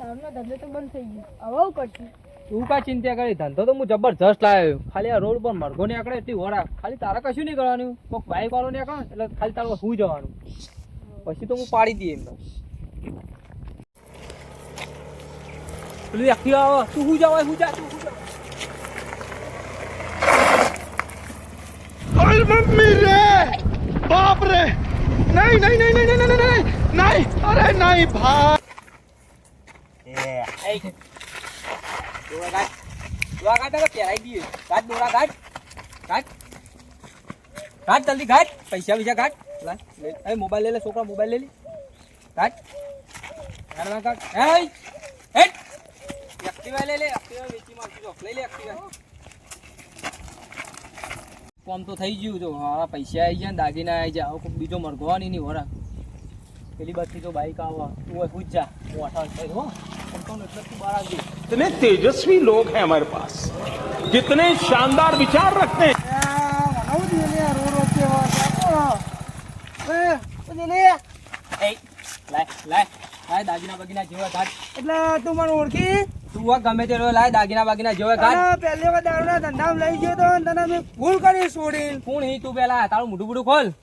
દારૂનો ધંધો તો બંધ થઈ ગયો હવે કરશું તું કા ચિંતા કરી ધંધો તો હું જબરજસ્ત લાવ્યો ખાલી આ રોડ પર મરઘો નીકળે એટલી વરા ખાલી તારે કશું નહીં કરવાનું કોઈક બાઈક વાળો નીકળે એટલે ખાલી તારે સુઈ જવાનું પછી તો હું પાડી દઈએ એમને પેલું એક્ટિવા આવે તું હું જાવ હું જા તું હું જા अरे मम्मी रे बाप रे नहीं नहीं नहीं नहीं नहीं नहीं नहीं अरे नहीं भाई દોરા કાઢ તો પહેરાઈ દઈએ કાઢ દોરા કાઢ કાઢ કાઢ જલ્દી કાઢ પૈસા કાઢ લે મોબાઈલ લે છોકરા મોબાઈલ લે કાઢ કાઢ એક્ટિવા લે એક્ટિવા વેચી મારતી જો લઈ લે એક્ટિવા કોમ તો થઈ ગયું જો મારા પૈસા આવી ગયા દાગીના આવી જાય કોઈ બીજો મરઘવાની નહીં વરા પેલી બાજુ તો બાઈક આવા તું પૂછ જા હું 28 થઈ હો इतने तेजस्वी लोग हैं हमारे पास कितने शानदार विचार रखते हैं દાગીના બાગીના જેવા ઘાટ એટલે તું મને ઓળખી તું ગમે તે લાય દાગીના બાગીના જેવા ઘાટ પહેલી વખત દારૂના ધંધામાં લઈ ગયો તો તને મેં ભૂલ કરી છોડી કોણ હી તું પેલા તારું મોઢું મોઢું ખોલ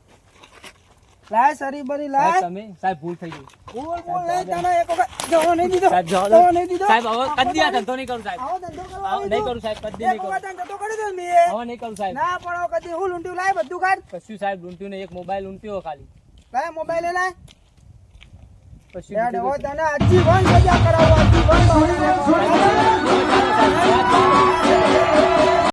લાય સરી બરી લાય તમે સાહેબ ભૂલ થઈ ગઈ ભૂલ નહીં તને એક વખત જવા નહીં દીધો સાહેબ જવા જવા નહીં દીધો સાહેબ હવે કદી આ ધંધો નહીં કરું સાહેબ આવો ધંધો કરવા નહીં કરું સાહેબ કદી નહીં એક કરું વખત ધંધો કરી દે મેં હવે નહીં કરું સાહેબ ના પણ હવે કદી હું લૂંટ્યું લાય બધું કાઢ કશું સાહેબ લૂંટ્યું ને એક મોબાઈલ લૂંટ્યો ખાલી લાય મોબાઈલ લાય કશું યાર હવે તને આજીવન સજા કરાવો આજીવન બાવળી